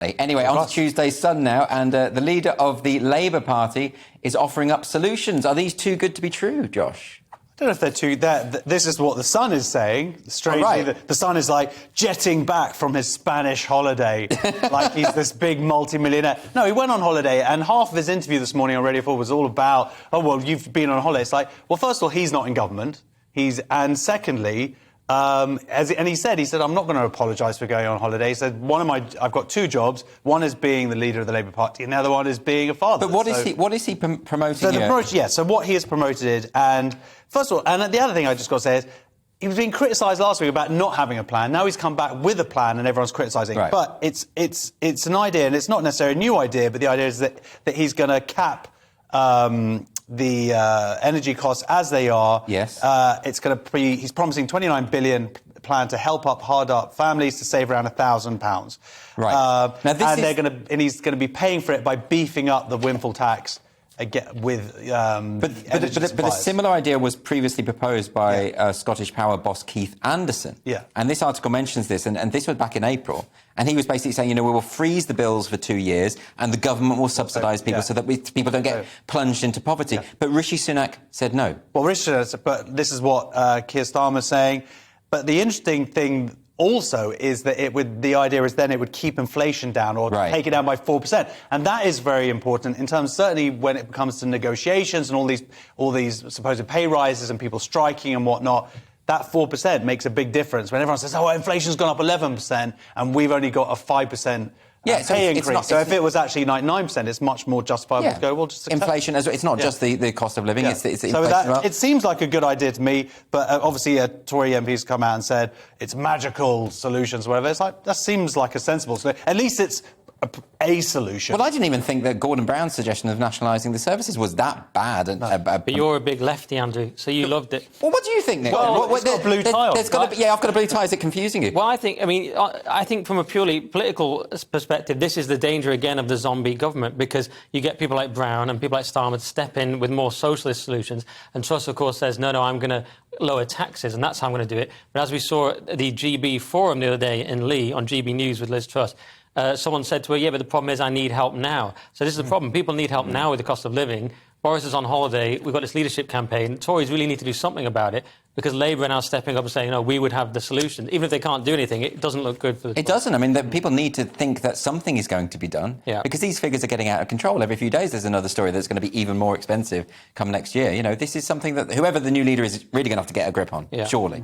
Anyway, on to Tuesday's Sun now, and the leader of the Labour Party is offering up solutions. Are these too good to be true, Josh? I don't know if they're too... This is what the Sun is saying. Strangely, the Sun is like jetting back from his Spanish holiday, like he's this big multi-millionaire. No, he went on holiday, and half of his interview this morning on Radio 4 was all about, oh, well, you've been on holiday. It's like, well, first of all, he's not in government. And secondly... he said, I'm not going to apologise for going on holiday. He said, I've got two jobs. One is being the leader of the Labour Party, and the other one is being a father. But what is he promoting? So what he has promoted, and first of all, and the other thing I just got to say is, he was being criticised last week about not having a plan. Now he's come back with a plan, and everyone's criticising. Right. But it's an idea, and it's not necessarily a new idea. But the idea is that he's going to cap the energy costs as they are. Yes. He's promising £29 billion plan to help hard-up families to save around £1,000. Right. He's going to be paying for it by beefing up the windfall tax. But a similar idea was previously proposed by Scottish Power boss Keith Anderson. Yeah. And this article mentions this, and this was back in April. And he was basically saying, we will freeze the bills for 2 years and the government will subsidise people so that people don't get plunged into poverty. Yeah. But Rishi Sunak said no. Well, but this is what Keir Starmer is saying. But the interesting thing also is that the idea is then it would keep inflation down or take it down by 4%. And that is very important in terms, certainly when it comes to negotiations and all these supposed pay rises and people striking and whatnot. That 4% makes a big difference. When everyone says, inflation's gone up 11% and we've only got a 5% pay increase. So if it was actually like 9%, it's much more justifiable to go, well, just accept. Inflation, it's not just the cost of living, it's inflation as well. It seems like a good idea to me, but obviously a Tory MP's come out and said it's magical solutions or whatever. It's like, that seems like a sensible solution. At least it's a solution. Well, I didn't even think that Gordon Brown's suggestion of nationalising the services was that bad. But you're a big lefty, Andrew, so you loved it. Well, what do you think, Nick? Well, it's got a blue tie on. I've got a blue tie. Is it confusing you? Well, I think from a purely political perspective, this is the danger again of the zombie government, because you get people like Brown and people like Starmer to step in with more socialist solutions, and Truss, of course, says, no, I'm going to lower taxes, and that's how I'm going to do it. But as we saw at the GB forum the other day in Lee on GBNews with Liz Truss, someone said to her, but the problem is I need help now. So this is the problem. People need help now with the cost of living. Boris is on holiday. We've got this leadership campaign. Tories really need to do something about it, because Labour are now stepping up and saying, we would have the solution. Even if they can't do anything, it doesn't look good for the... It doesn't. I mean, people need to think that something is going to be done, because these figures are getting out of control. Every few days there's another story that's going to be even more expensive come next year. This is something that whoever the new leader is really going to have to get a grip on, surely.